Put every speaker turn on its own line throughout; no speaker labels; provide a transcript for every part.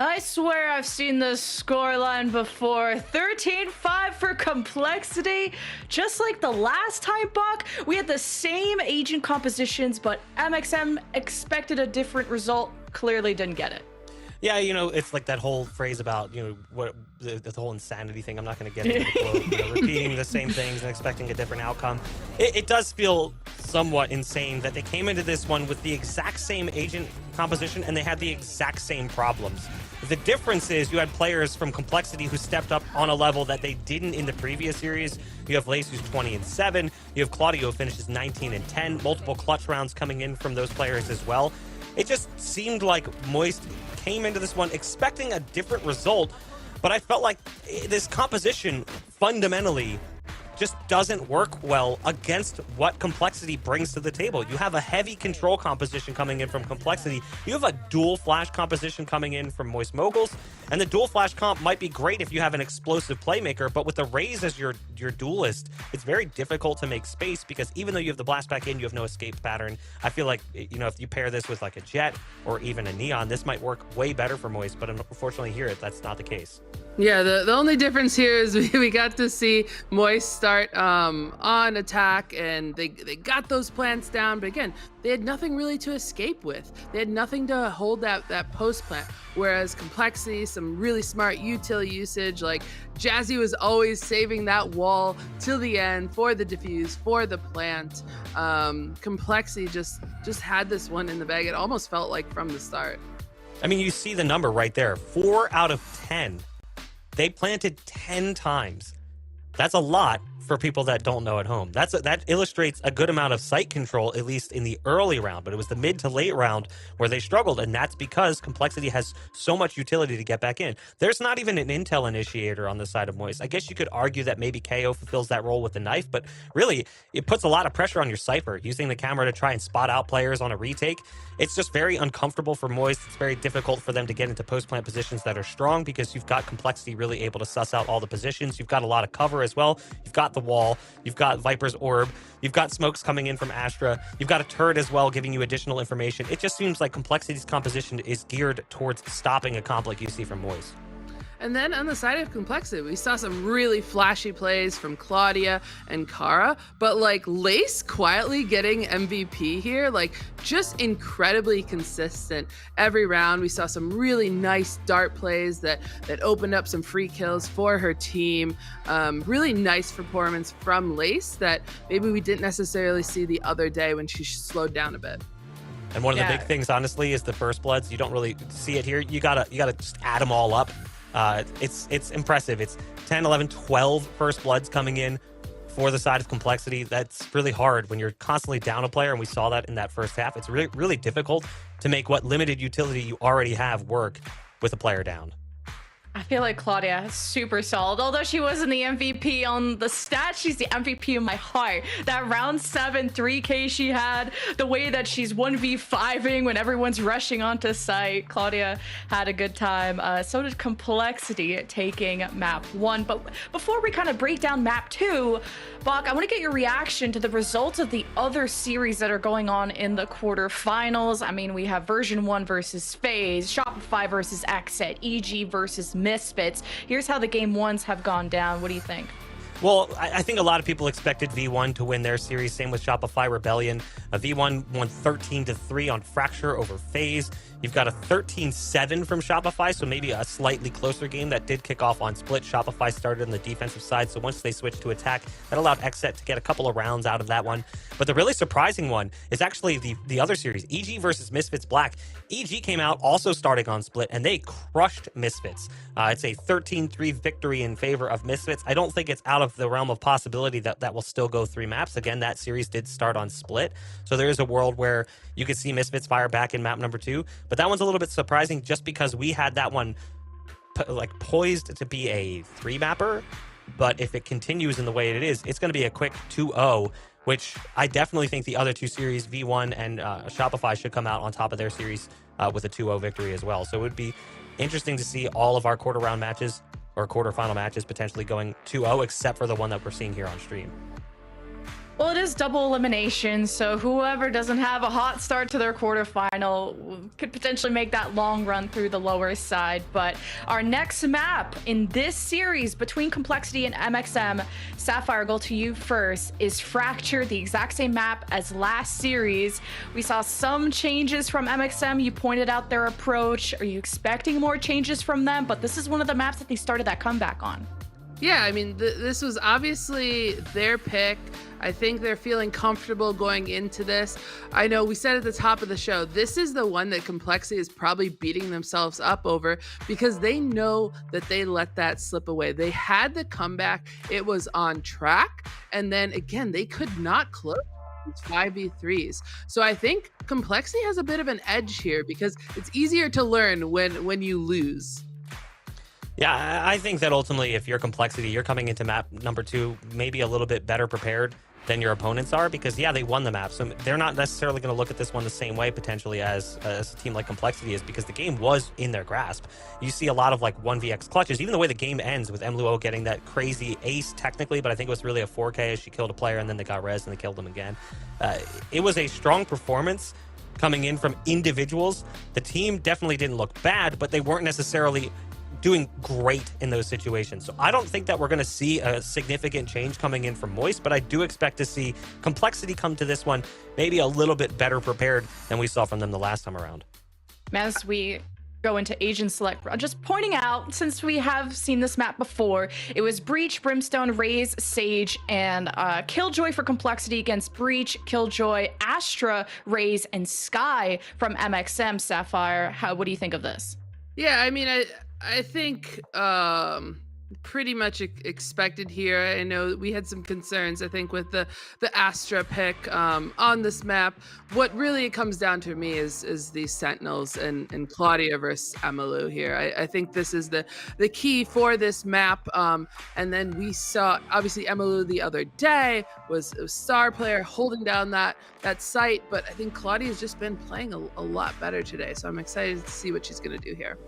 I swear I've seen this scoreline before. 13-5 for Complexity. Just like the last time, Buck, we had the same agent compositions, but MXM expected a different result, clearly didn't get it.
Yeah, it's like that whole phrase about, what the whole insanity thing. I'm not going to get into the quote, repeating the same things and expecting a different outcome. It does feel somewhat insane that they came into this one with the exact same agent composition and they had the exact same problems. The difference is you had players from Complexity who stepped up on a level that they didn't in the previous series. You have Lace, who's 20-7. You have Claudio, who finishes 19-10. Multiple clutch rounds coming in from those players as well. It just seemed like Moist came into this one expecting a different result, but I felt like this composition fundamentally just doesn't work well against what Complexity brings to the table. You have a heavy control composition coming in from Complexity. You have a dual flash composition coming in from Moist Moguls, and the dual flash comp might be great if you have an explosive playmaker, but with the Raze as your duelist, it's very difficult to make space because even though you have the blast back in, you have no escape pattern. I feel like, if you pair this with like a Jet or even a Neon, this might work way better for Moist, but unfortunately here, that's not the case.
Yeah, the only difference here is we got to see Moist start on attack, and they got those plants down, but again, they had nothing really to escape with. They had nothing to hold that post plant, whereas Complexity, some really smart util usage, like Jazzy was always saving that wall till the end for the defuse, for the plant. Complexity just had this one in the bag. It almost felt like from the start.
I mean, you see the number right there, 4 out of 10. They planted 10 times. That's a lot for people that don't know at home. That illustrates a good amount of site control, at least in the early round, but it was the mid to late round where they struggled, and that's because Complexity has so much utility to get back in. There's not even an intel initiator on the side of Moist. I guess you could argue that maybe KO fulfills that role with the knife, but really, it puts a lot of pressure on your Cypher, using the camera to try and spot out players on a retake. It's just very uncomfortable for Moist. It's very difficult for them to get into post-plant positions that are strong because you've got Complexity really able to suss out all the positions. You've got a lot of cover as well. You've got the wall. You've got Viper's Orb. You've got smokes coming in from Astra. You've got a turret as well giving you additional information. It just seems like Complexity's composition is geared towards stopping a comp like you see from Moist.
And then on the side of Complexity, we saw some really flashy plays from Claudia and Kara, but like Lace quietly getting MVP here, like just incredibly consistent every round. We saw some really nice dart plays that opened up some free kills for her team. Really nice performance from Lace that maybe we didn't necessarily see the other day when she slowed down a bit.
And one of the big things, honestly, is the first bloods. You don't really see it here. You gotta just add them all up. It's impressive. It's 10, 11, 12 first bloods coming in for the side of Complexity. That's really hard when you're constantly down a player, and we saw that in that first half. It's really, really difficult to make what limited utility you already have work with a player down.
I feel like Claudia is super solid. Although she wasn't the MVP on the stats, she's the MVP in my heart. That round 7 3K she had, the way that she's 1v5ing when everyone's rushing onto site. Claudia had a good time. So did Complexity taking map 1. But before we kind of break down map 2, Bach, I want to get your reaction to the results of the other series that are going on in the quarterfinals. I mean, we have version 1 versus FaZe, Shopify versus Xset, EG versus Misfits. Here's how the game 1s have gone down. What do you think?
Well, I think a lot of people expected V1 to win their series. Same with Shopify Rebellion. V1 won 13-3 on Fracture over FaZe. You've got a 13-7 from Shopify, so maybe a slightly closer game that did kick off on Split. Shopify started on the defensive side, so once they switched to attack, that allowed Xset to get a couple of rounds out of that one. But the really surprising one is actually the other series, EG versus Misfits Black. EG came out also starting on Split, and they crushed Misfits. It's a 13-3 victory in favor of Misfits. I don't think it's out of the realm of possibility that will still go 3 maps. Again, that series did start on Split, so there is a world where you could see Misfits fire back in map number 2. But that one's a little bit surprising just because we had that one poised to be a 3-mapper. But if it continues in the way it is, it's going to be a quick 2-0, which I definitely think the other 2 series, V1 and Shopify, should come out on top of their series with a 2-0 victory as well. So it would be interesting to see all of our quarter-round matches or quarterfinal matches potentially going 2-0, except for the one that we're seeing here on stream.
Well, it is double elimination, so whoever doesn't have a hot start to their quarterfinal could potentially make that long run through the lower side. But our next map in this series between Complexity and MXM, Sapphire, I'll go to you first, is Fracture, the exact same map as last series. We saw some changes from MXM. You pointed out their approach. Are you expecting more changes from them? But this is one of the maps that they started that comeback on.
Yeah, I mean, this was obviously their pick. I think they're feeling comfortable going into this. I know we said at the top of the show, this is the one that Complexity is probably beating themselves up over because they know that they let that slip away. They had the comeback. It was on track. And then again, they could not close 5v3s. So I think Complexity has a bit of an edge here because it's easier to learn when you lose.
Yeah, I think that ultimately, if you're Complexity, you're coming into map number 2 maybe a little bit better prepared than your opponents are because, yeah, they won the map. So they're not necessarily going to look at this one the same way, potentially, as a team like Complexity is because the game was in their grasp. You see a lot of, like, 1vx clutches, even the way the game ends with Mluo getting that crazy ace, technically, but I think it was really a 4K as she killed a player and then they got res and they killed them again. It was a strong performance coming in from individuals. The team definitely didn't look bad, but they weren't necessarily doing great in those situations. So I don't think that we're going to see a significant change coming in from Moist, but I do expect to see Complexity come to this one maybe a little bit better prepared than we saw from them the last time around.
As we go into Agent Select, just pointing out, since we have seen this map before, it was Breach, Brimstone, Raze, Sage, and Killjoy for Complexity against Breach, Killjoy, Astra, Raze, and Sky from MXM. Sapphire, what do you think of this?
Yeah, I mean, I think pretty much expected here. I know we had some concerns, I think, with the Astra pick on this map. What really it comes down to me is the Sentinels and Claudia versus Emalu here. I think this is the key for this map. And then we saw, obviously, Emalu the other day was a star player holding down that site, but I think Claudia's just been playing a lot better today. So I'm excited to see what she's going to do here.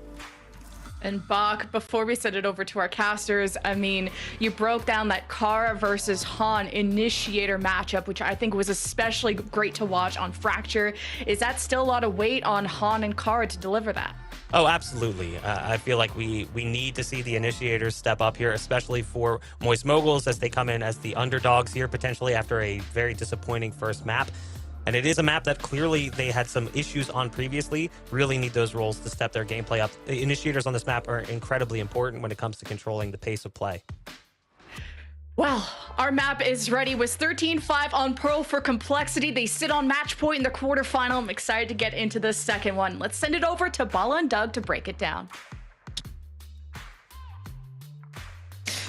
And Bach, before we send it over to our casters, I mean, you broke down that Kara versus Han initiator matchup, which I think was especially great to watch on Fracture. Is that still a lot of weight on Han and Kara to deliver that?
Oh, absolutely. I feel like we need to see the initiators step up here, especially for Moist Moguls as they come in as the underdogs here, potentially after a very disappointing first map. And it is a map that clearly they had some issues on previously. Really need those roles to step their gameplay up. The initiators on this map are incredibly important when it comes to controlling the pace of play.
Well, our map is ready with 13-5 on Pearl for Complexity. They sit on match point in the quarterfinal. I'm excited to get into the second one. Let's send it over to Bala and Doug to break it down.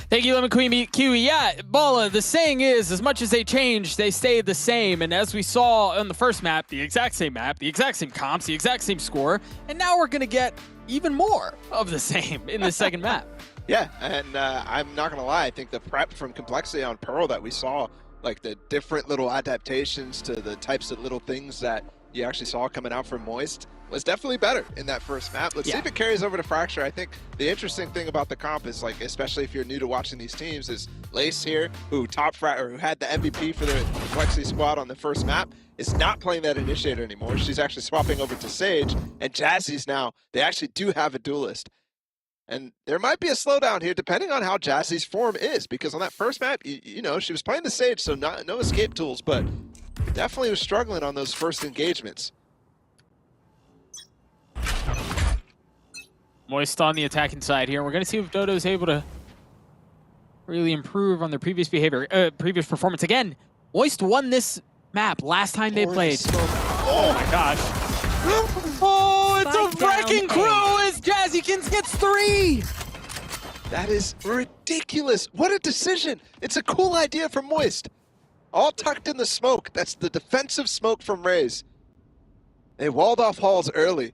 Thank you, Lemon Queen Kiwi. Yeah, Bala, the saying is, as much as they change, they stay the same. And as we saw on the first map, the exact same comps, the exact same score. And now we're going to get even more of the same in the second map.
Yeah, and I'm not going to lie. I think the prep from Complexity on Pearl that we saw, like the different little adaptations to the types of little things that you actually saw coming out from Moist, was definitely better in that first map. Let's see if it carries over to Fracture. I think the interesting thing about the comp is, like, especially if you're new to watching these teams, is Lace here, who who had the MVP for the Complexity squad on the first map, is not playing that initiator anymore. She's actually swapping over to Sage, and Jazzy's now, they actually do have a duelist. And there might be a slowdown here depending on how Jazzy's form is, because on that first map, you know, she was playing the Sage, so no escape tools, but definitely was struggling on those first engagements.
Moist on the attacking side here. We're going to see if Dodo's able to really improve on their previous previous performance. Again, Moist won this map last time they played. Oh my gosh. Oh, it's a wrecking crew as Jazzykins gets 3.
That is ridiculous. What a decision. It's a cool idea from Moist. All tucked in the smoke. That's the defensive smoke from Raze. They walled off Halls early.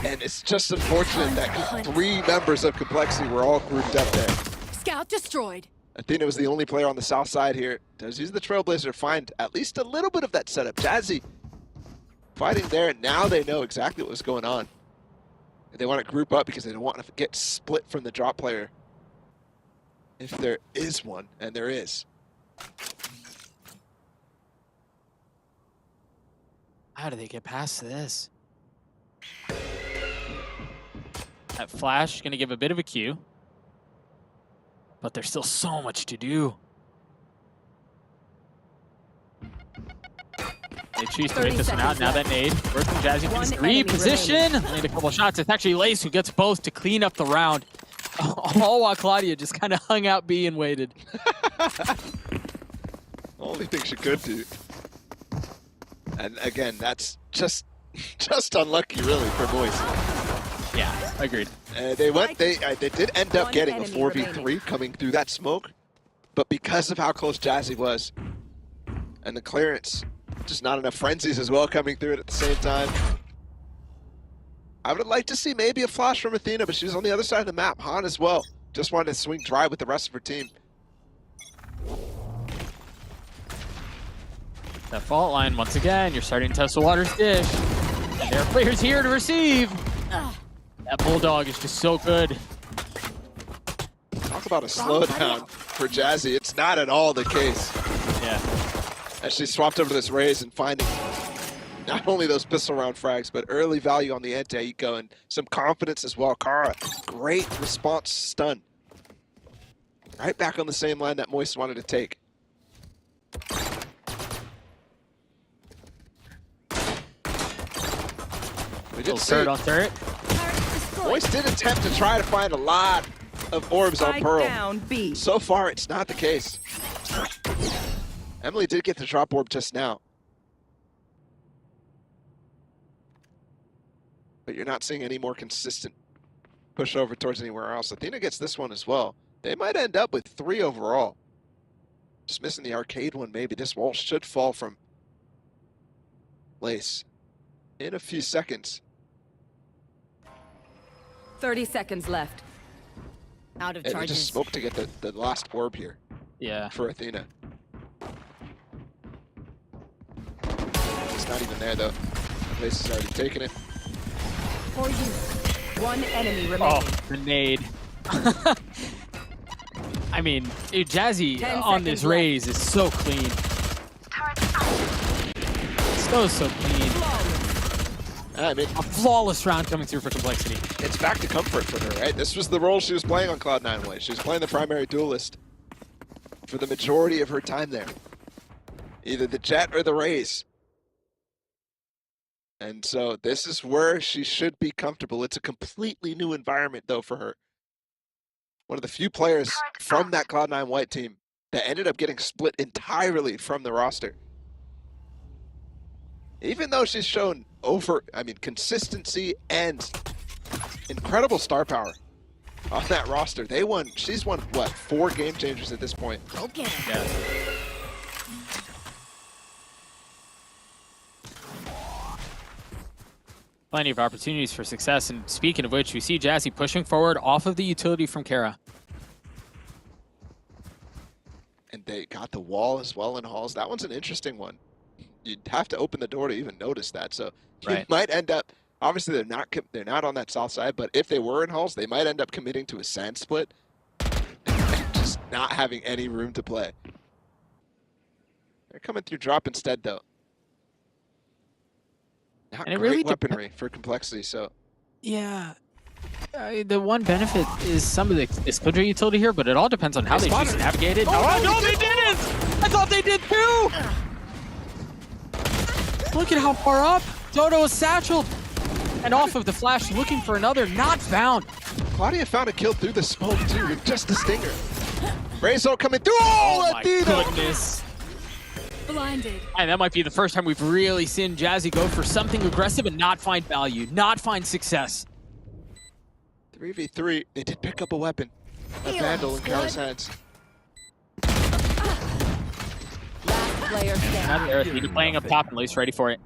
And it's just unfortunate that 3 members of Complexity were all grouped up there.
Scout destroyed.
Athena was the only player on the south side here. Does use the Trailblazer to find at least a little bit of that setup. Jazzy fighting there, and now they know exactly what was going on. And they want to group up because they don't want to get split from the drop player. If there is one, and there is.
How do they get past this? That flash going to give a bit of a cue. But there's still so much to do. They choose to wait this one out. Now that nade works from Jazzy. Reposition. Land a couple shots. It's actually Lace who gets both to clean up the round. All while Claudia just kind of hung out B and waited.
Only thing she could do. And again, that's just unlucky, really, for Moist.
Yeah, agreed.
They did end up getting a 4v3 coming through that smoke, but because of how close Jazzy was, and the clearance, just not enough frenzies as well coming through it at the same time. I would like to see maybe a flash from Athena, but she was on the other side of the map. Han as well. Just wanted to swing dry with the rest of her team.
That fault line, once again, you're starting to test the water's dish. And there are players here to receive. That Bulldog is just so good.
Talk about a slowdown for Jazzy. It's not at all the case.
Yeah.
As she swapped over this Raze and finding not only those pistol round frags, but early value on the anti-eco and some confidence as well. Kara, great response stun. Right back on the same line that Moist wanted to take. We did see
Turret on turret.
Moist did attempt to try to find a lot of orbs on Pearl.
Down, B.
So far, it's not the case. Emily did get the drop orb just now. But you're not seeing any more consistent push over towards anywhere else. Athena gets this one as well. They might end up with 3 overall. Just missing the arcade one, maybe. This wall should fall from Lace in a few seconds.
30 seconds left. Out of
And they
charges.
just smoked to get the last orb here
Yeah.
for Athena. It's not even there, though. Lace has already taken it.
For you. One enemy remaining.
Oh, grenade. I mean, Jazzy
10
on this
seconds
Raze is so clean. So clean.
I mean,
A flawless round coming through for Complexity.
it's back to comfort for her, right? This was the role she was playing on Cloud9 way. She was playing the primary duelist for the majority of her time there. Either the Jet or the Raze. And so this is where she should be comfortable. It's a completely new environment, though, for her. One of the few players from that Cloud9 White team that ended up getting split entirely from the roster. Even though she's shown consistency and incredible star power on that roster. She's won, what, 4 game changers at this point.
Okay.
Yeah. Plenty of opportunities for success, and speaking of which, we see Jazzy pushing forward off of the utility from Kara.
And they got the wall as well in halls. That one's an interesting one. You'd have to open the door to even notice that. So you
Right.
might end up, obviously they're not on that south side, but if they were in halls, they might end up committing to a sand split and just not having any room to play. They're coming through drop instead, though. Not
And it
great
really
weaponry for Complexity, so.
Yeah. The one benefit is some of the Escudra utility here, but it all depends on how they choose to navigate it.
Oh,
no, they didn't! I thought they did too! Look at how far up. Dodo is satcheled. And off of the flash, looking for another, not found.
Claudia found a kill through the smoke, too, with just a stinger. Brazo coming through.
Oh my
Athena!
goodness.
Blinded.
And that might be the first time we've really seen Jazzy go for something aggressive and not find value, not find success.
3v3, they did pick up a weapon. A Vandal in Kara's hands.
Last player standing.
Not there, Athena playing up top and Lace ready for it.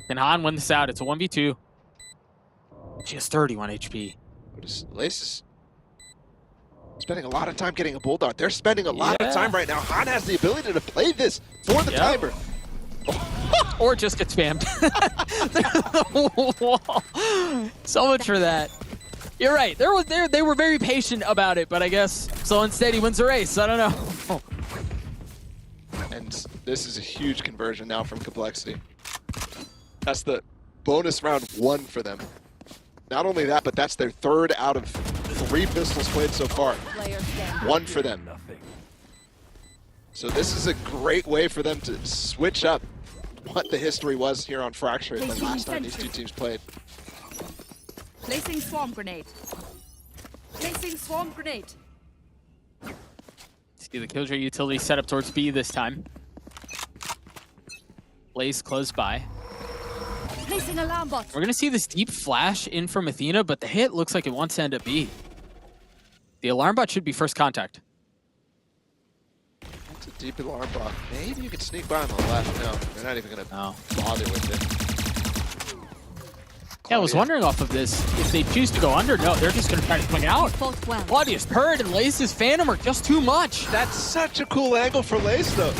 Can Han win this out? It's a 1v2. She has 31 HP.
Lace is spending a lot of time getting a Bulldog. They're spending a lot of time right now. Han has the ability to play this for the timer.
Or just get spammed. So much for that. You're right. They were very patient about it, but I guess so instead he wins the race. I don't know.
And this is a huge conversion now from Complexity. That's the bonus round 1 for them. Not only that, but that's their 3rd out of 3 pistols played so far. 1 for them. So this is a great way for them to switch up what the history was here on Fracture the last time these 2 teams played.
Placing swarm grenade. Placing swarm grenade.
See the Killjoy utility set up towards B this time. Blaze close by.
Placing alarm bot.
We're gonna see this deep flash in from Athena, but the hit looks like it wants to end up B. The alarm bot should be first contact.
That's a deep alarm bot. Maybe you can sneak by on the left. No, they're not even gonna bother with it.
Yeah, I was wondering off of this, if they choose to go under, no, they're just gonna try to swing out.
Well.
Claudia's Turret and Lace's Phantom are just too much.
That's such a cool angle for Lace, though.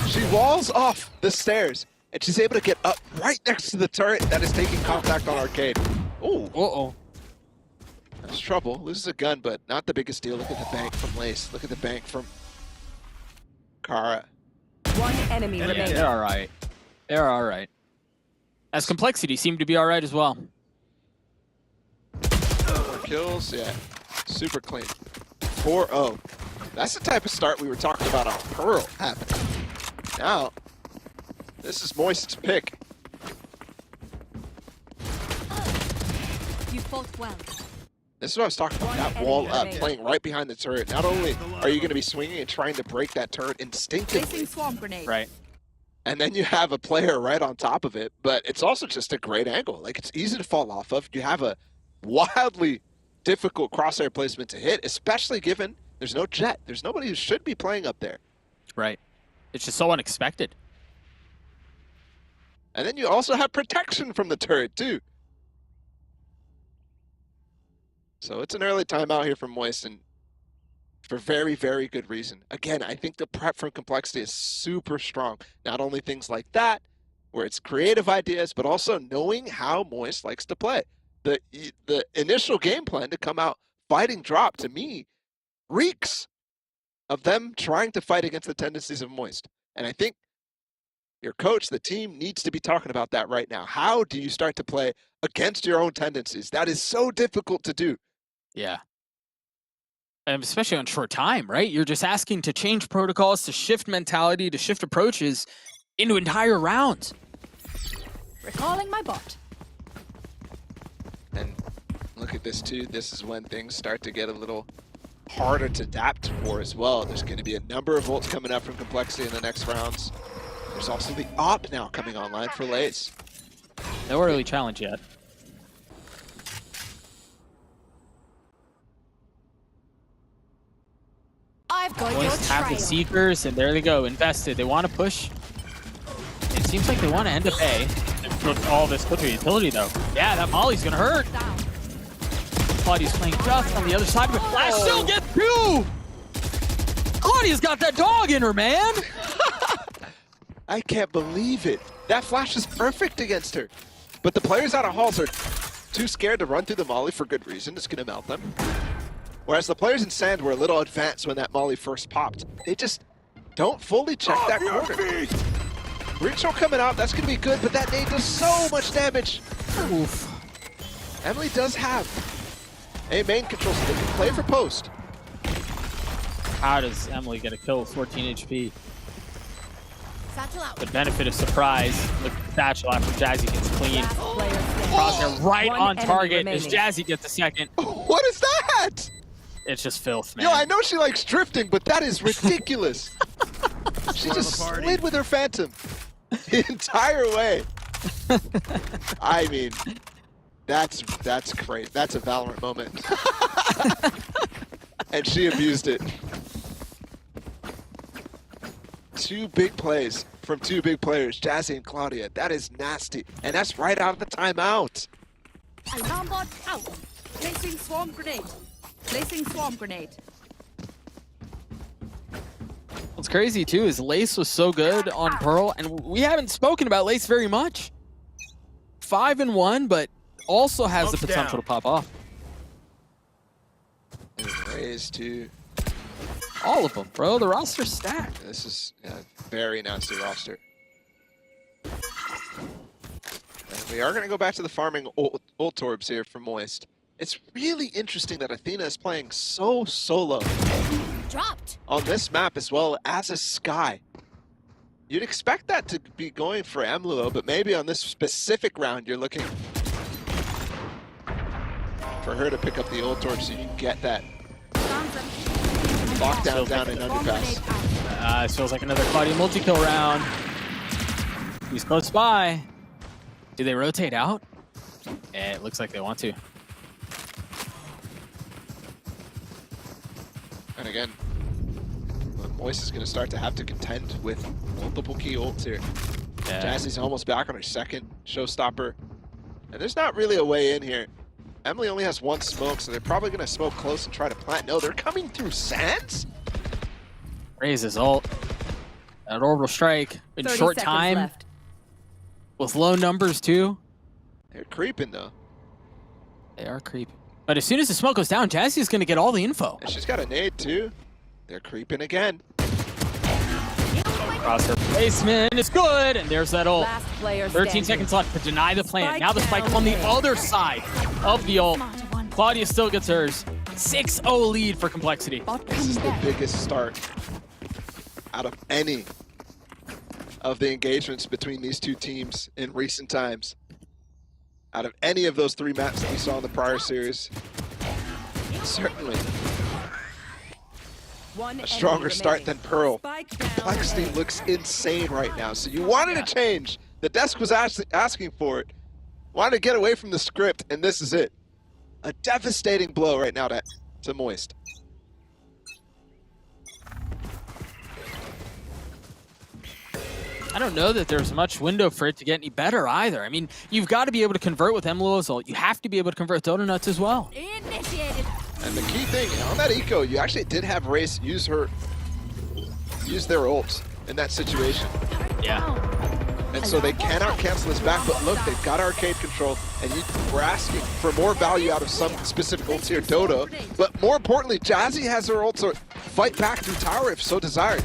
She walls off the stairs, and she's able to get up right next to the turret that is taking contact on Arcade. Oh.
Uh-oh.
That's trouble. Loses a gun, but not the biggest deal. Look at the bank from Lace. Look at the bank from Kara.
1 enemy remaining.
They're all right. They're all right. As Complexity seemed to be all right as well.
4 kills, yeah. Super clean. 4-0. That's the type of start we were talking about on Pearl happening. Now, this is Moist's pick.
You fought well.
This is what I was talking about, that wall up, playing right behind the turret. Not only are you going to be swinging and trying to break that turret instinctively,
Placing swarm grenade.
Right.
and then you have a player right on top of it, but it's also just a great angle. Like, it's easy to fall off of. You have a wildly difficult crosshair placement to hit, especially given there's no jet. There's nobody who should be playing up there.
Right. It's just so unexpected.
And then you also have protection from the turret, too. So it's an early timeout here from Moist, and for very, very good reason. Again, I think the prep from Complexity is super strong. Not only things like that, where it's creative ideas, but also knowing how Moist likes to play. The initial game plan to come out fighting drop, to me, reeks of them trying to fight against the tendencies of Moist. And I think your coach, the team, needs to be talking about that right now. How do you start to play against your own tendencies? That is so difficult to do.
Yeah. And especially on short time, right? You're just asking to change protocols, to shift mentality, to shift approaches into entire rounds.
Recalling my bot.
And look at this too. This is when things start to get a little harder to adapt for as well. There's going to be a number of ults coming up from Complexity in the next rounds. There's also the AWP now coming online for Lace.
No early challenge yet.
I've got your
Moist have the
trail.
Seekers, and there they go, invested. They want to push. It seems like they want to end up A. With all this Killjoy utility, though. Yeah, that Molly's going to hurt.
Down.
Claudia's playing just on the other side, but Flash still gets two! Claudia's got that dog in her, man!
I can't believe it. That flash is perfect against her. But the players out of halls are too scared to run through the molly for good reason. It's going to melt them. Whereas the players in sand were a little advanced when that molly first popped. They just don't fully check that corner. Ritual coming out, that's going to be good, but that nade does so much damage.
Oof.
Emily does have a main control, so they can play for post.
How does Emily get a kill with 14 HP?
Satchel out.
The benefit of surprise. Look at the satchel after Jazzy gets clean.
Last player standing.
Crosshair right
One
on
enemy
target as
remaining.
Jazzy gets the second.
What is that?
It's just filth, man.
Yo, I know she likes drifting, but that is ridiculous. She just slid with her Phantom the entire way. I mean, that's great. That's a Valorant moment. And she abused it. 2 big plays from 2 big players, Jazzy and Claudia. That is nasty. And that's right out of the timeout.
Alarm bot out. Placing swarm grenade. Placing swarm grenade.
What's crazy, too, is Lace was so good on Pearl, and we haven't spoken about Lace very much. 5-1, but also has the potential to pop off.
And Raise too.
All of them, bro. The roster's stacked.
This is a very nasty roster. We are going to go back to the farming ult orbs here for Moist. It's really interesting that Athena is playing so solo
Dropped.
on this map as well as a Sky. You'd expect that to be going for Emluo, but maybe on this specific round you're looking for her to pick up the ult orb so you can get that lockdown down in underpass.
It feels like another Claudia multi-kill round. He's close by. Do they rotate out? Yeah, it looks like they want to.
And again, Moist is going to start to have to contend with multiple key ults here.
Yeah.
Jazzy's almost back on her second showstopper. And there's not really a way in here. Emily only has one smoke, so they're probably going to smoke close and try to plant. No, they're coming through Sands?
Raise his ult. That orbital strike in
30
short
seconds
time.
left.
With low numbers too.
They're creeping, though.
They are creeping. But as soon as the smoke goes down, Jazzy's going to get all the info.
And she's got a nade, too. They're creeping again.
Cross her placement is good, and there's that ult.
Last player
13
standing.
seconds left to deny the plant.
Spike
Now the spike
down
on the
mid.
other side of the ult. Claudia still gets hers. 6-0 lead for Complexity.
This is the biggest start out of any of the engagements between these two teams in recent times. Out of any of those 3 maps that we saw in the prior series. Certainly
One
a stronger
enemy
start
remaining.
than Pearl.
Spike down
Complexity
mid.
looks insane right now. So you wanted to change. The desk was asking for it. Wanted to get away from the script, and this is it. A devastating blow right now to Moist.
I don't know that there's much window for it to get any better either. I mean, you've got to be able to convert with Emluo's ult. You have to be able to convert Donuts as well.
Initiated.
And the key thing, on that eco, you actually did have Race use their ults in that situation.
Yeah.
And so they cannot cancel this back, but look, they've got arcade control, and we're asking for more value out of some specific ults here, Dodo. But more importantly, Jazzy has her ult to fight back through tower if so desired.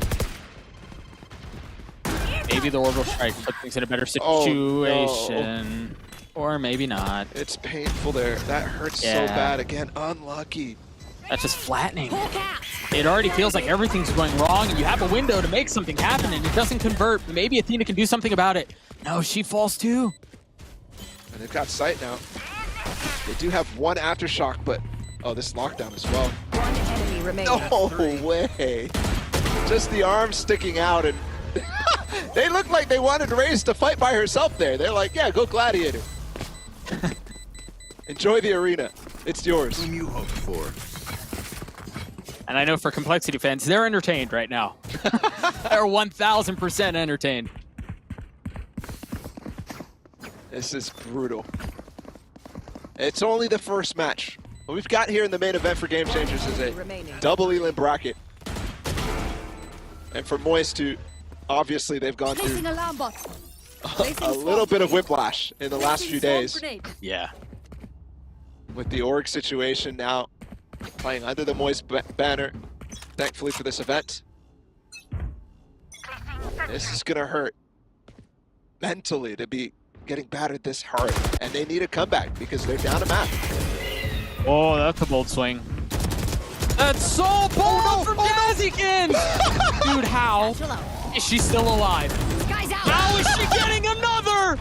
Maybe the orbital strike puts things in a better
Oh,
situation. Or maybe not.
It's painful there. That hurts so
Yeah.
bad. Again, unlucky.
That's just flattening.
Hawk out.
It already feels like everything's going wrong, and you have a window to make something happen, and it doesn't convert. Maybe Athena can do something about it. No, she falls too.
And they've got sight now. They do have one aftershock, but oh, this lockdown as well.
One enemy remaining.
No way. Just the arm sticking out, and they look like they wanted Raze to fight by herself there. They're like, yeah, go Gladiator. Enjoy the arena. It's yours.
Whom you hoped for.
And I know for Complexity fans, they're entertained right now. They're 1,000% entertained.
This is brutal. It's only the first match. What we've got here in the main event for Game Changers is a double Elan bracket. And for Moist, too, obviously they've gone through
Placing alarm bot.
a little bit of whiplash in the last few days
Yeah.
with the org situation now playing under the Moist banner, thankfully for this event. This is gonna hurt mentally to be getting battered this hard, and they need a comeback because they're down a map.
Oh, that's a bold swing. That's so bold from Jazzykin! Dude, how is she still alive?
Guys out.
How is she getting another?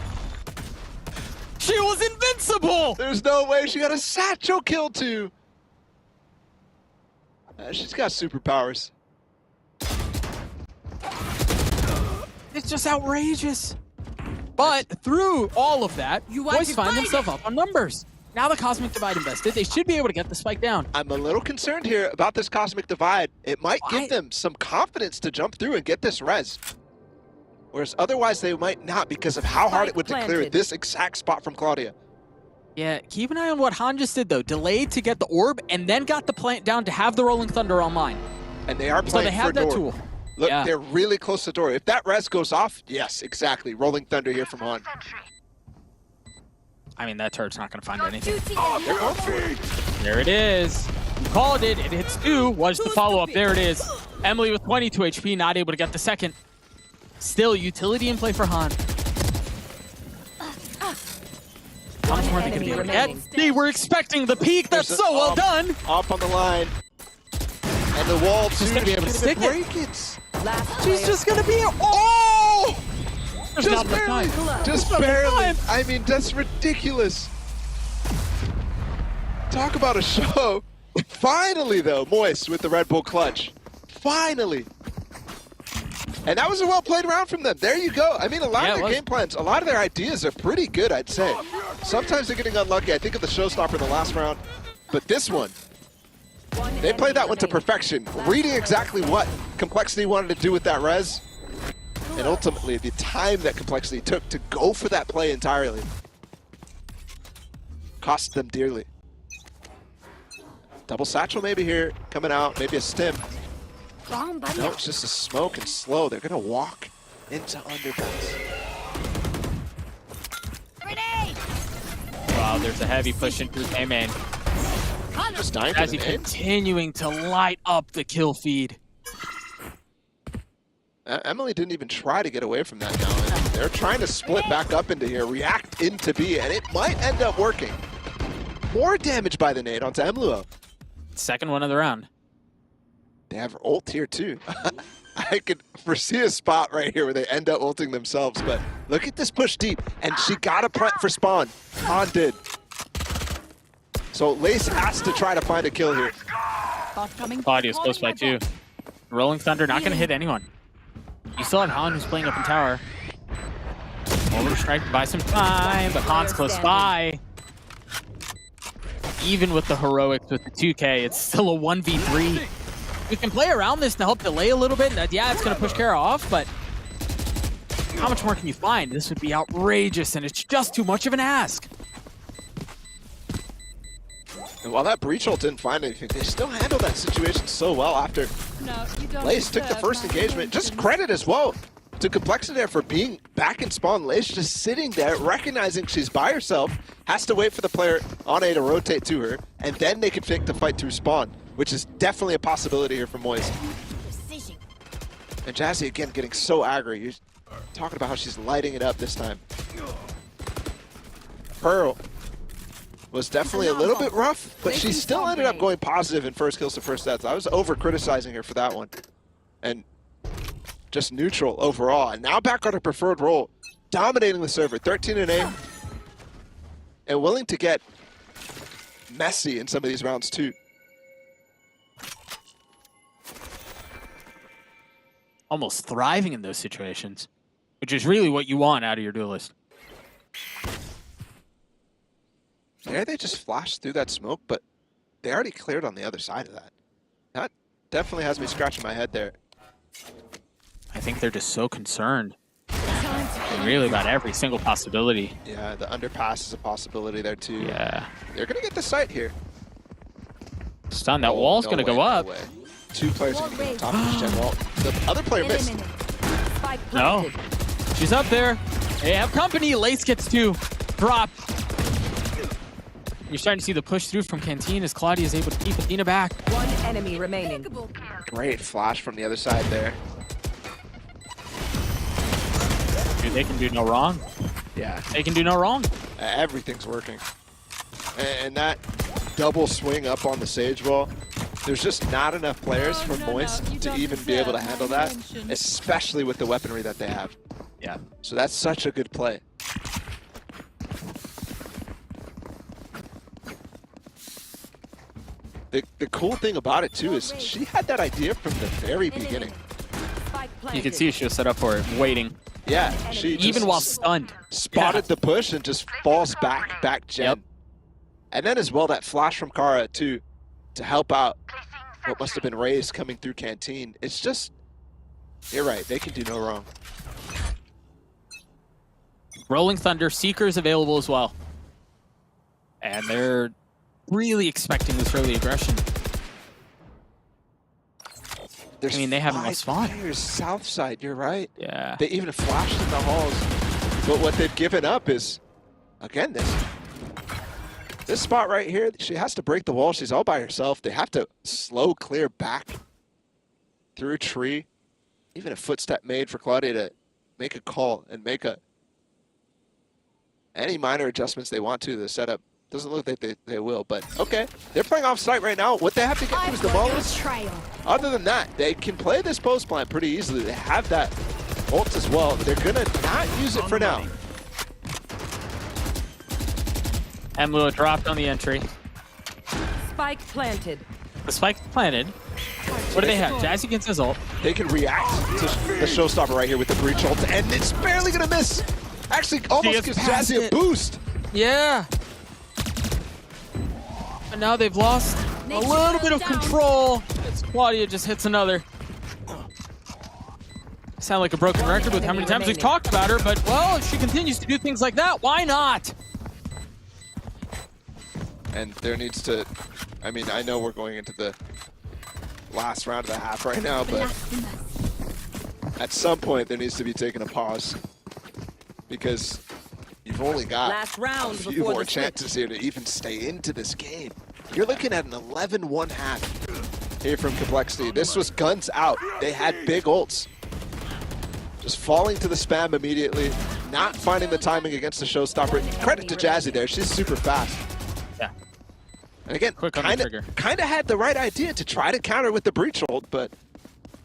She was invincible!
There's no way she got a satchel kill too. She's got superpowers.
It's just outrageous. But through all of that,
You are
Boys find
divided.
themselves up on numbers. Now the Cosmic Divide invested, they should be able to get the spike down.
I'm a little concerned here about this Cosmic Divide. It might
Why?
give them some confidence to jump through and get this res. Whereas otherwise they might not because of how hard it would to clear
planted.
this exact spot from Claudia.
Yeah, keep an eye on what Han just did though. Delayed to get the orb and then got the plant down to have the Rolling Thunder online.
And they are
So
playing
they have
for
that
door.
tool.
Look,
Yeah.
they're really close to door. If that res goes off, yes, exactly. Rolling Thunder here from Han.
I mean, that turret's not going to find anything.
Duty
They're going for it.
There it is. You called it. It hits 2. Was the follow-up. There it is. Emily with 22 HP, not able to get the second. Still, utility in play for Han. How much more are they going to be able to get? They were expecting the peak. That's
There's
so
an
well
up.
done.
Up on the line. And the wall, too.
She's gonna be able to stick it.
break it.
She's
Just gonna be. Oh!
There's
Just
not enough
barely.
time.
Just
Not enough
barely.
time.
I mean, that's ridiculous. Talk about a show. Finally, though, Moist with the Red Bull clutch. Finally. And that was a well-played round from them. There you go. I mean, a lot of their game plans, a lot of their ideas are pretty good, I'd say. Sometimes they're getting unlucky. I think of the showstopper in the last round. But this one, they played that one to perfection, reading exactly what Complexity wanted to do with that res. And ultimately, the time that Complexity took to go for that play entirely cost them dearly. Double satchel maybe here, coming out, maybe a stim. No, it's just a smoke and slow. They're gonna walk into underpass.
Wow, there's a heavy push in through A-Main.
Just dying
As
to
he
the nade.
continuing to light up the kill feed.
Emily didn't even try to get away from that now. And they're trying to split back up into here, react into B, and it might end up working. More damage by the nade onto Emluo.
Second one of the round.
They have ult here too. I could foresee a spot right here where they end up ulting themselves, but look at this push deep, and she got a prep for spawn. Han did. So Lace has to try to find a kill here.
Claudia's close by too. Rolling Thunder not going to hit anyone. You still have Han who's playing up in tower. Overstrike to buy some time, but Han's close by. Even with the heroics with the 2K, it's still a 1v3. You can play around this to help delay a little bit. Yeah, it's going to push Kara off, but how much more can you find? This would be outrageous, and it's just too much of an ask.
And while that breach ult didn't find anything, they still handled that situation so well after Lace took the first engagement. Just credit as well to Complexity there for being back in spawn. Lace just sitting there, recognizing she's by herself, has to wait for the player on A to rotate to her, and then they can pick the fight through spawn, which is definitely a possibility here for Moist. And Jazzy again getting so aggro. You're talking about how she's lighting it up this time. Pearl was definitely a little bit rough, but she still ended up going positive in first kills to first deaths. I was over-criticizing her for that one. And just neutral overall. And now back on her preferred role, dominating the server, 13 and 8. And willing to get messy in some of these rounds too.
Almost thriving in those situations, which is really what you want out of your duelist.
There they just flashed through that smoke, but they already cleared on the other side of that. That definitely has me scratching my head there.
I think they're just so concerned. And really about every single possibility.
Yeah, the underpass is a possibility there too.
Yeah.
They're gonna get the site here.
Stun, that wall's gonna go up.
No way. Two players are gonna get on top of this gen wall. The other player missed.
No. She's up there. They have company. Lace gets two. Drop. You're starting to see the push through from Canteen as Claudia is able to keep Athena back.
One enemy remaining.
Great flash from the other side there.
Dude, they can do no wrong.
Yeah,
They can do no wrong.
everything's working. And that double swing up on the Sage wall, there's just not enough players for Moist to even be able to handle that, especially with the weaponry that they have.
Yeah.
So that's such a good play. The cool thing about it too is she had that idea from the very beginning.
You can see she was set up for it, waiting.
Yeah, she
Even
just
while stunned.
spotted the push and just falls back gen.
Yep.
And then as well that flash from Kara too to help out what must have been Raze coming through Canteen. It's just, you're right, they can do no wrong.
Rolling Thunder, Seeker's available as well. And they're really expecting this early aggression.
There's
I mean, they haven't lost spawn.
players south side, you're right.
Yeah.
They even flashed in the halls. But what they've given up is, again, this spot right here, she has to break the wall. She's all by herself. They have to slow clear back through tree. Even a footstep made for Claudia to make a call and make a any minor adjustments they want to the setup. Doesn't look like they will, but okay. They're playing off site right now. What they have to get to is the mollies. Other than that, they can play this post plant pretty easily. They have that ult as well. They're gonna not use it for now.
Emlua dropped on the entry.
Spike planted.
The spike planted. What do they have? Jazzy gets his ult.
They can react to the showstopper right here with the breach ult, and it's barely gonna miss. Actually, almost gives Jazzy a boost.
Yeah. But now they've lost a little bit of control. As Claudia just hits another. Sound like a broken record with how many times we've talked about her, but well, if she continues to do things like that, why not?
And there needs to, I mean, I know we're going into the last round of the half right now, but at some point there needs to be taken a pause because you've only got
Last round
a few
before
more
the switch.
chances here to even stay into this game. You're looking at an 11-1 half here from Complexity. This was guns out. They had big ults. Just falling to the spam immediately, not finding the timing against the showstopper. Credit to Jazzy there, she's super fast.
Yeah.
And again,
Quick on the trigger.
kind of had the right idea to try to counter with the breach ult, but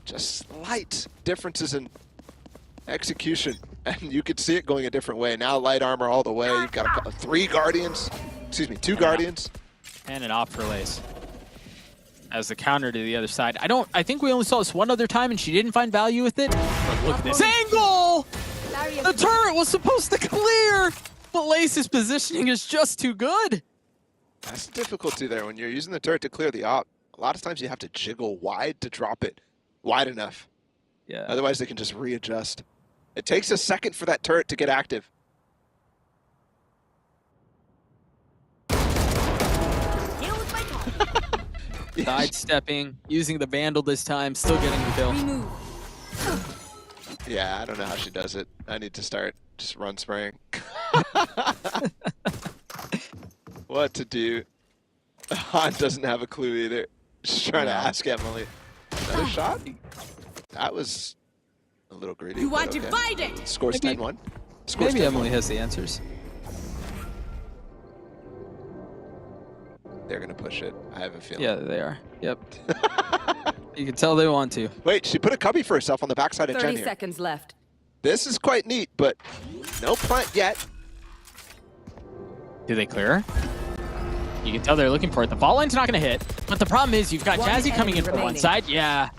just slight differences in execution. And you could see it going a different way. Now light armor all the way. You've got two Guardians.
And an op for Lace. As the counter to the other side. I think we only saw this one other time and she didn't find value with it. But look at this angle! The turret was supposed to clear, but Lace's positioning is just too good.
That's the difficulty there when you're using the turret to clear the op. A lot of times you have to jiggle wide to drop it wide enough.
Yeah.
Otherwise they can just readjust. It takes a second for that turret to get active.
Sidestepping, using the Vandal this time, still getting the kill.
Yeah, I don't know how she does it. I need to start just run spraying. What to do? Han doesn't have a clue either. Just trying to ask Emily. Another shot? That was a little greedy.
You are
okay.
divided.
Scores
Maybe-
10-1.
Maybe Emily has the answers.
They're gonna push it. I have a feeling.
Yeah, they are. Yep. You can tell they want to.
Wait, she put a cubby for herself on the backside of Jen
30
here.
seconds left.
This is quite neat, but no plant yet.
Do they clear? You can tell they're looking for it. The fault line's not going to hit, but the problem is you've got
One
Jazzy coming in
enemy
from one
remaining.
side. Yeah.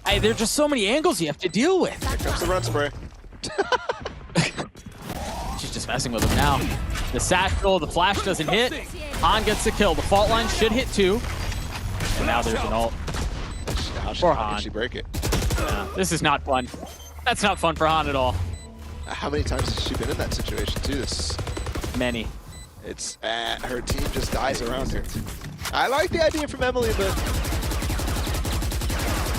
Hey, there's just so many angles you have to deal with.
Here comes the run spray.
She's just messing with him now. The satchel, the flash doesn't hit. Han gets the kill. The fault line should hit too. And now there's an ult.
How
Poor
can
Han.
she break it?
Yeah, this is not fun. That's not fun for Han at all.
How many times has she been in that situation too?
Many.
It's her team just dies around her. I like the idea from Emily, but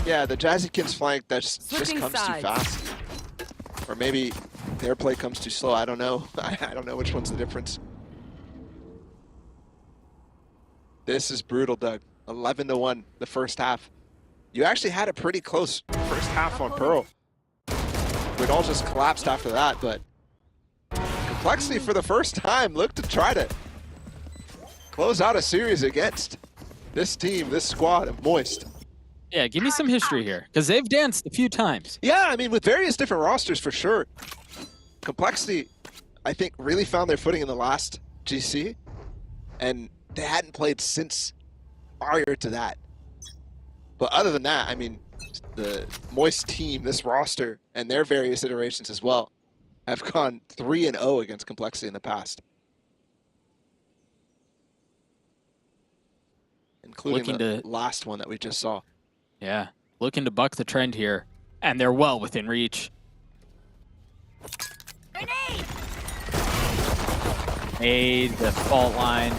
yeah, the Jazzykins flank just
Switching
comes
sides.
too fast, or maybe their play comes too slow. I don't know. I don't know which one's the difference. This is brutal, Doug. 11-1 the first half. You actually had a pretty close first half on Pearl. It all just collapsed after that, but Complexity for the first time looked to try to close out a series against this team, this squad of Moist.
Yeah, give me some history here, because they've danced a few times.
Yeah, I mean, with various different rosters for sure. Complexity, I think, really found their footing in the last GC, and they hadn't played since prior to that. But other than that, I mean, the Moist team, this roster, and their various iterations as well, have gone 3-0 against Complexity in the past. Including
Looking
the
to-
last one that we just saw.
Yeah, looking to buck the trend here, and they're well within reach. Made the fault line.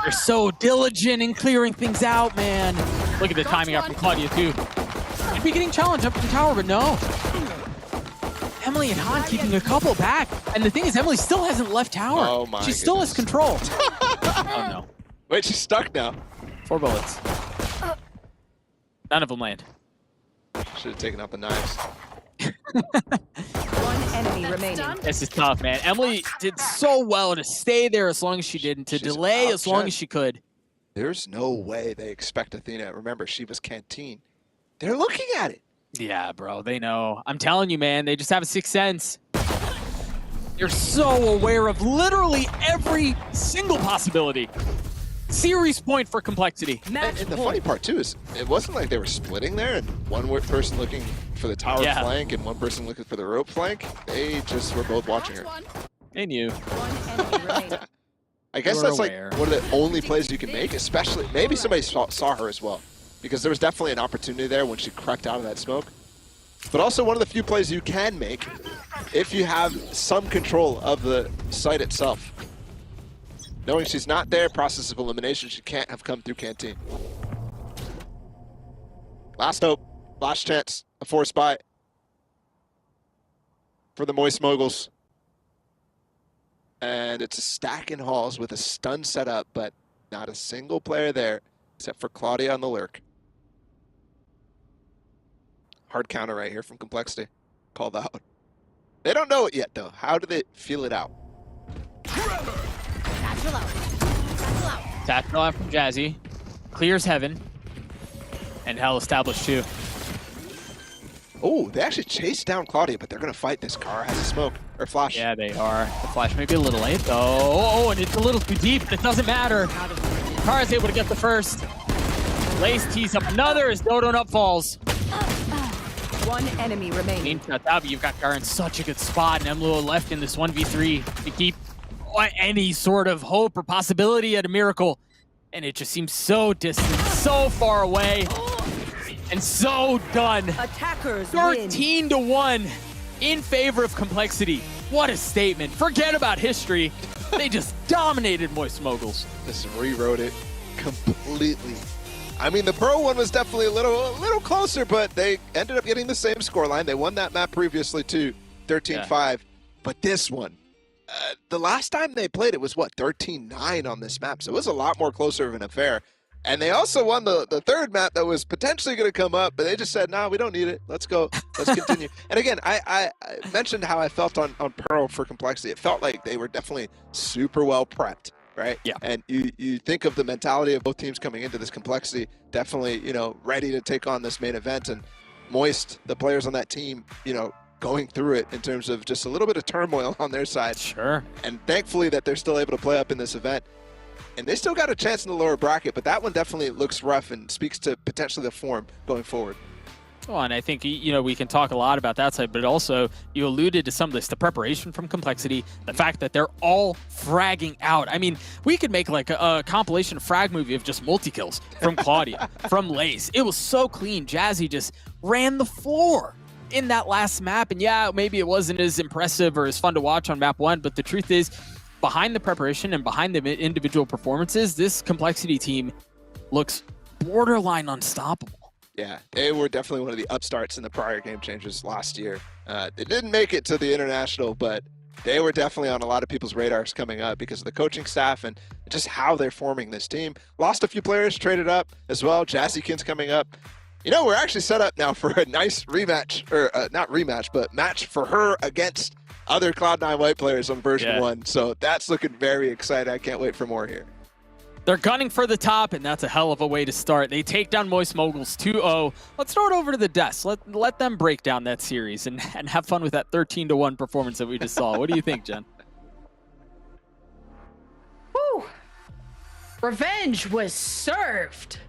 They're so diligent in clearing things out, man. Look at the timing out from Claudia, too. Should be getting challenged up in tower, but no. Emily and Han keeping a couple back. And the thing is, Emily still hasn't left tower.
Oh my
She still has
goodness.
control. Oh, no.
Wait, she's stuck now.
4 bullets. None of them land.
Should have taken out the knives.
One enemy remaining.
Done.
This is tough, man. Emily did so well to stay there as long as she did and to
She's
delay
out,
as long
Jen.
as she could.
There's no way they expect Athena. Remember, she was Canteen. They're looking at it.
Yeah, bro, they know. I'm telling you, man, they just have a sixth sense. They're so aware of literally every single possibility. Series point for Complexity.
Match
And the
point.
funny part, too, is it wasn't like they were splitting there and one person looking for the tower
Yeah.
flank and one person looking for the rope flank. They just were both watching her.
They knew.
One enemy remaining.
I guess
They were
that's
aware.
like one of the only plays you can make, especially maybe somebody saw her as well, because there was definitely an opportunity there when she crept out of that smoke. But also one of the few plays you can make if you have some control of the site itself. Knowing she's not there, process of elimination, she can't have come through Canteen. Last hope, last chance, a force buy for the Moist Moguls. And it's a stack in halls with a stun set up, but not a single player there except for Claudia on the lurk. Hard counter right here from Complexity. Called out. They don't know it yet, though. How do they feel it out?
Satchel out. Satchel out.
Tactical out from Jazzy. Clears heaven. And hell established too.
Oh, they actually chased down Claudia, but they're going to fight this. Car has a smoke. Or flash.
Yeah, they are. The flash may be a little late though. Oh, and it's a little too deep, but it doesn't matter. Car is able to get the first. Lace tees up another as Dodo Nut falls.
One enemy remaining.
Game shut out, but you've got Gar in such a good spot, and Emluo left in this 1v3 to keep any sort of hope or possibility at a miracle. And it just seems so distant, so far away, and so done.
Attackers win.
13-1 in favor of Complexity. What a statement. Forget about history. They just dominated Moist Moguls.
Just rewrote it completely. I mean, the Pro one was definitely a little closer, but they ended up getting the same scoreline. They won that map previously too, 13-5.
Yeah.
But this one, the last time they played it was what, 13-9 on this map. So it was a lot more closer of an affair. And they also won the third map that was potentially going to come up, but they just said, nah, we don't need it. Let's go. Let's continue. And again, I mentioned how I felt on Pearl for Complexity. It felt like they were definitely super well prepped, right?
Yeah.
And you think of the mentality of both teams coming into this Complexity, definitely, you know, ready to take on this main event. And Moist, the players on that team, you know, going through it in terms of just a little bit of turmoil on their side.
Sure.
And thankfully that they're still able to play up in this event. And they still got a chance in the lower bracket, but that one definitely looks rough and speaks to potentially the form going forward.
Well, and I think, you know, we can talk a lot about that side, but also you alluded to some of this, the preparation from Complexity, the fact that they're all fragging out. I mean, we could make like a compilation frag movie of just multi-kills from Claudia, from Lace. It was so clean. Jazzy just ran the floor in that last map. And yeah, maybe it wasn't as impressive or as fun to watch on map one, but the truth is, behind the preparation and behind the individual performances, this Complexity team looks borderline unstoppable.
Yeah, they were definitely one of the upstarts in the prior Game Changers last year. They didn't make it to the International, but they were definitely on a lot of people's radars coming up because of the coaching staff and just how they're forming this team. Lost a few players, traded up as well. Jazzykin's coming up. You know, we're actually set up now for a nice rematch, or not rematch, but match for her against other Cloud9 white players on version 1. So that's looking very exciting. I can't wait for more here.
They're gunning for the top, and that's a hell of a way to start. They take down Moist Moguls 2-0. Let's throw it over to the desk. Let them break down that series and have fun with that 13-1 performance that we just saw. What do you think, Jen?
Woo! Revenge was served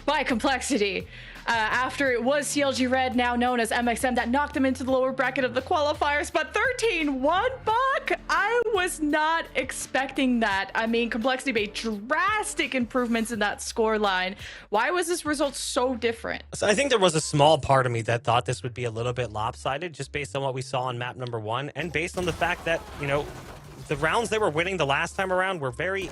by Complexity. After it was CLG Red, now known as MXM, that knocked them into the lower bracket of the qualifiers. But 13-1, Buck, I was not expecting that. I mean, Complexity made drastic improvements in that score line. Why was this result so different?
So I think there was a small part of me that thought this would be a little bit lopsided just based on what we saw on map number 1 and based on the fact that, you know, the rounds they were winning the last time around were very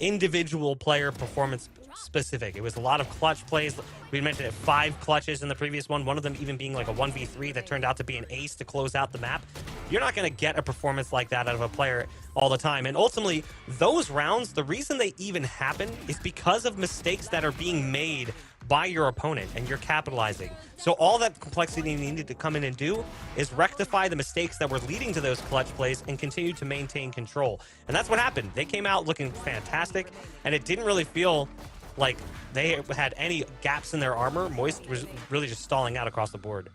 individual player performance specific. It was a lot of clutch plays. We mentioned 5 clutches in the previous one of them even being like a 1v3 that turned out to be an ace to close out the map. You're not going to get a performance like that out of a player all the time. And ultimately, those rounds, the reason they even happen is because of mistakes that are being made by your opponent, and you're capitalizing. So all that complexity needed to come in and do is rectify the mistakes that were leading to those clutch plays and continue to maintain control. And that's what happened. They came out looking fantastic, and it didn't really feel like they had any gaps in their armor. Moist was really just stalling out across the board.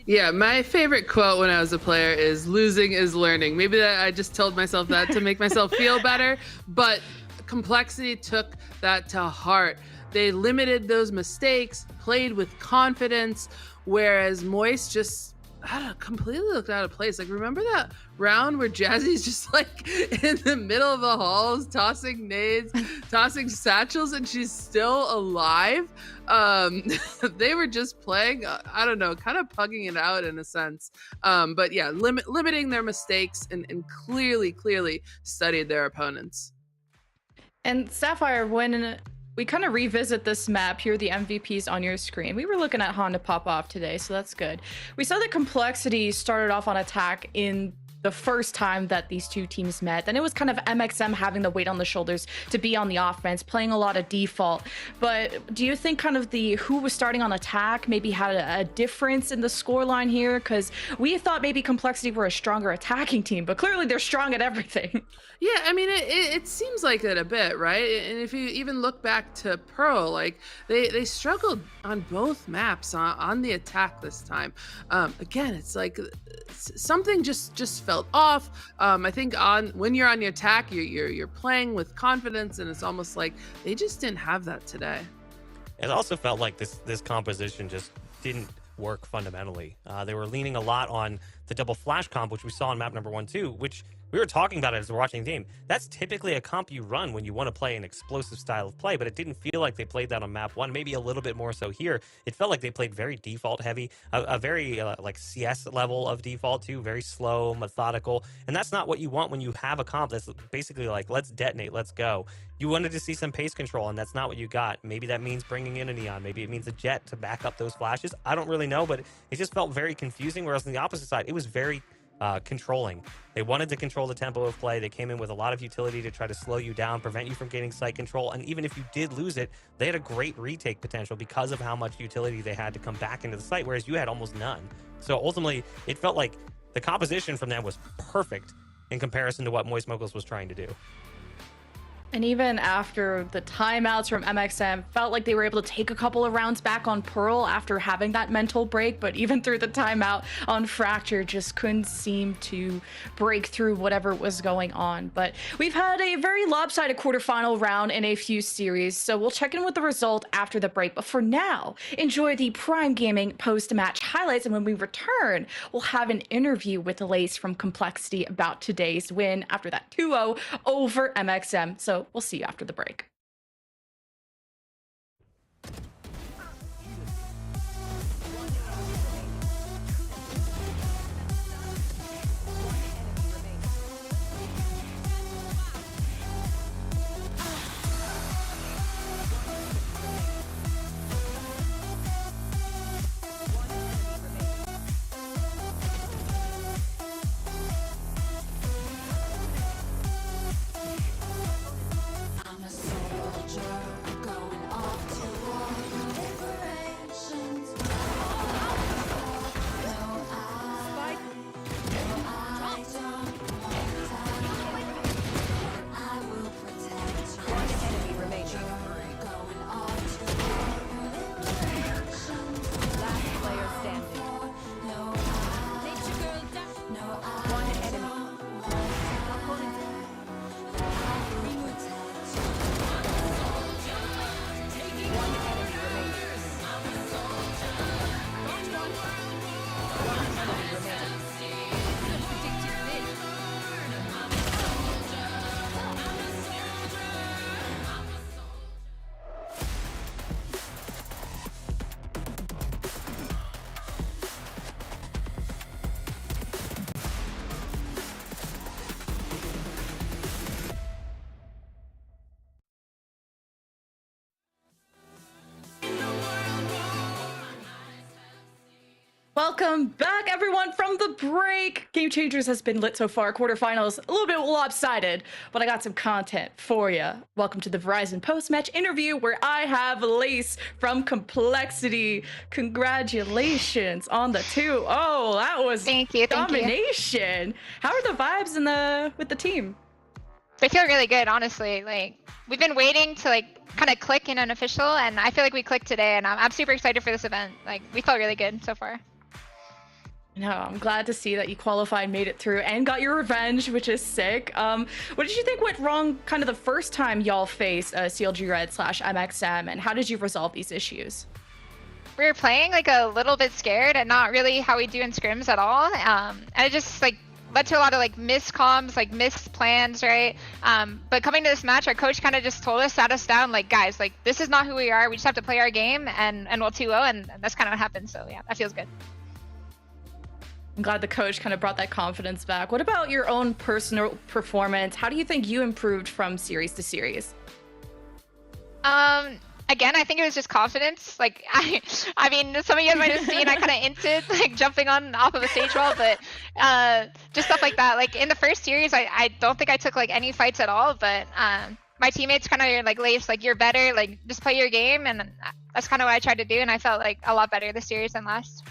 Yeah, my favorite quote when I was a player is "losing is learning." Maybe that I just told myself that to make myself feel better, but Complexity took that to heart. They limited those mistakes, played with confidence, whereas Moist just, I don't know, completely looked out of place. Like, remember that round where Jazzy's just like in the middle of the halls, tossing nades, tossing satchels, and she's still alive? They were just playing, I don't know, kind of pugging it out in a sense. But yeah, limiting their mistakes and clearly studied their opponents.
And Sapphire, when we kind of revisit this map, here are the MVPs on your screen. We were looking at Honda pop off today, so that's good. We saw that Complexity started off on attack in the first time that these two teams met. Then it was kind of MXM having the weight on the shoulders to be on the offense, playing a lot of default. But do you think kind of the who was starting on attack maybe had a difference in the scoreline here? Because we thought maybe Complexity were a stronger attacking team, but clearly they're strong at everything.
Yeah, I mean, it seems like it a bit, right? And if you even look back to Pearl, like they struggled on both maps on the attack this time. Again, it's like something just felt off. I think when you're on the attack, you're playing with confidence, and it's almost like they just didn't have that today.
It also felt like this composition just didn't work fundamentally. They were leaning a lot on the double flash comp, which we saw on map number 1 too, which we were talking about it as we're watching the game. That's typically a comp you run when you want to play an explosive style of play, but it didn't feel like they played that on map 1, maybe a little bit more so here. It felt like they played very default heavy, a very like CS level of default too, very slow, methodical, and that's not what you want when you have a comp that's basically like, let's detonate, let's go. You wanted to see some pace control, and that's not what you got. Maybe that means bringing in a Neon, maybe it means a Jet to back up those flashes. I don't really know, but it just felt very confusing, whereas on the opposite side, it was very controlling. They wanted to control the tempo of play. They came in with a lot of utility to try to slow you down, prevent you from getting site control, and even if you did lose it, they had a great retake potential because of how much utility they had to come back into the site, whereas you had almost none. So ultimately, it felt like the composition from them was perfect in comparison to what Moist Moguls was trying to do.
And even after the timeouts from MXM, felt like they were able to take a couple of rounds back on Pearl after having that mental break, but even through the timeout on Fracture, just couldn't seem to break through whatever was going on. But we've had a very lopsided quarterfinal round in a few series, so we'll check in with the result after the break. But for now, enjoy the Prime Gaming post-match highlights, and when we return, we'll have an interview with Lace from Complexity about today's win after that 2-0 over MXM. So we'll see you after the break.
I'm a soul.
Welcome back, everyone, from the break. Game Changers has been lit so far. Quarterfinals, a little bit lopsided, but I got some content for you. Welcome to the Verizon post-match interview where I have Lace from Complexity. Congratulations on the 2-0. That was domination. How are the vibes with the team?
They feel really good, honestly. Like, we've been waiting to kind of click in an official, and I feel like we clicked today, and I'm super excited for this event. Like, we felt really good so far.
No, I'm glad to see that you qualified, made it through, and got your revenge, which is sick. What did you think went wrong kind of the first time y'all faced CLG Red / MXM, and how did you resolve these issues?
We were playing like a little bit scared, and not really how we do in scrims at all. And it just led to a lot of missed comms, missed plans, right? But coming to this match, our coach kind of just told us, sat us down, guys, this is not who we are. We just have to play our game, and we'll 2-0, and that's kind of what happened. So yeah, that feels good.
I'm glad the coach kind of brought that confidence back. What about your own personal performance? How do you think you improved from series to series?
Again, I think it was just confidence. I mean, some of you guys might have seen I kind of inted jumping on off of a stage wall, but just stuff like that. In the first series, I don't think I took any fights at all, but my teammates kind of are Lace, you're better, just play your game, and that's kind of what I tried to do, and I felt a lot better this series than last.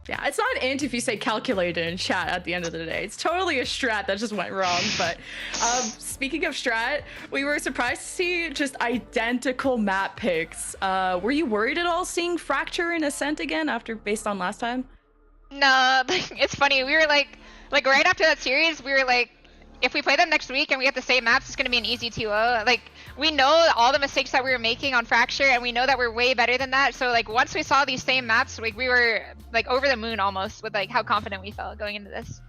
Yeah, it's not int if you say calculated in chat at the end of the day. It's totally a strat that just went wrong. But speaking of strat, we were surprised to see just identical map picks. Were you worried at all seeing Fracture and Ascent again based on last time?
No, it's funny. We were right after that series, we were if we play them next week and we have the same maps, it's going to be an easy 2-0. We know all the mistakes that we were making on Fracture, and we know that we're way better than that. So, once we saw these same maps, we were, over the moon almost with, how confident we felt going into this.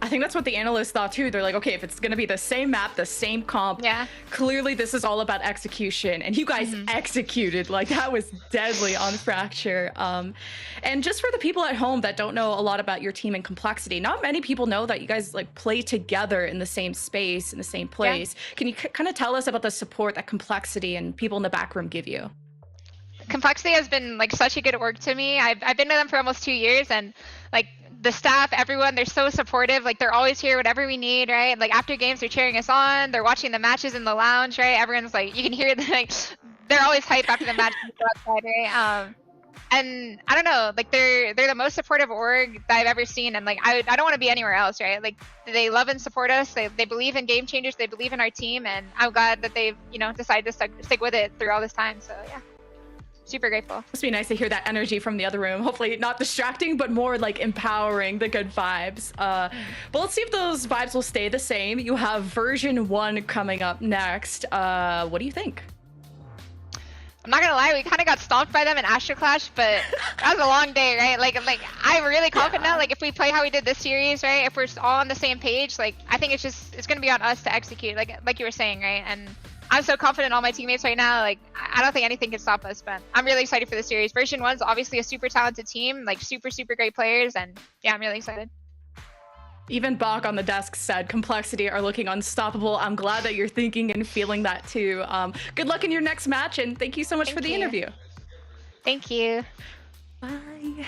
I think that's what the analysts thought too. They're okay, if it's going to be the same map, the same comp,
yeah,
clearly this is all about execution. And you guys executed. That was deadly on Fracture. And just for the people at home that don't know a lot about your team and Complexity, not many people know that you guys play together in the same space, in the same place. Yeah. Can you kind of tell us about the support that Complexity and people in the back room give you?
Complexity has been such a good work to me. I've been with them for almost 2 years, and the staff, everyone, they're so supportive. They're always here, whatever we need, right? After games, they're cheering us on. They're watching the matches in the lounge, right? Everyone's you can hear they're always hype after the match outside, right? And I don't know, they're the most supportive org that I've ever seen, and I don't want to be anywhere else, right? They love and support us. They believe in Game Changers. They believe in our team, and I'm glad that they've decided to stick with it through all this time. So yeah. Super grateful. Must
be nice to hear that energy from the other room. Hopefully not distracting, but more empowering the good vibes. But let's see if those vibes will stay the same. You have version 1 coming up next. What do you think?
I'm not gonna lie, we kind of got stomped by them in Astro Clash, but that was a long day, right? I'm really confident now. If we play how we did this series, right? If we're all on the same page, I think it's gonna be on us to execute, like you were saying, right? And I'm so confident in all my teammates right now. I don't think anything can stop us, but I'm really excited for the series. Version 1's obviously a super talented team, super, super great players, and yeah, I'm really excited.
Even Bach on the desk said Complexity are looking unstoppable. I'm glad that you're thinking and feeling that too. Good luck in your next match, and thank you so much for the interview.
Thank you.
Bye.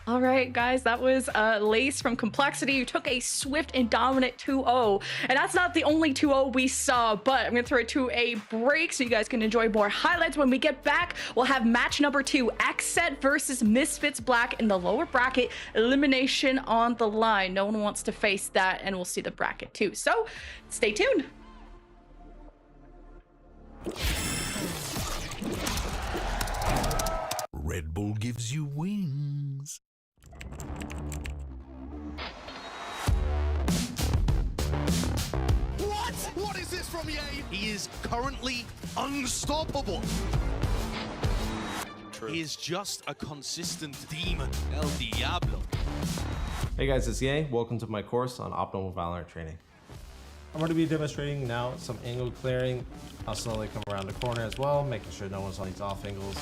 All right, guys, that was Lace from Complexity, who took a swift and dominant 2-0. And that's not the only 2-0 we saw, but I'm going to throw it to a break so you guys can enjoy more highlights. When we get back, we'll have match number 2, Xset versus Misfits Black in the lower bracket, elimination on the line. No one wants to face that, and we'll see the bracket too. So stay tuned.
Red Bull gives you wings. What is this from EA? He is currently unstoppable. True. He is just a consistent demon. El Diablo.
Hey guys, it's EA. Welcome to my course on optimal VALORANT training. I'm going to be demonstrating now some angle clearing. I'll slowly come around the corner as well, making sure no one's on these off angles.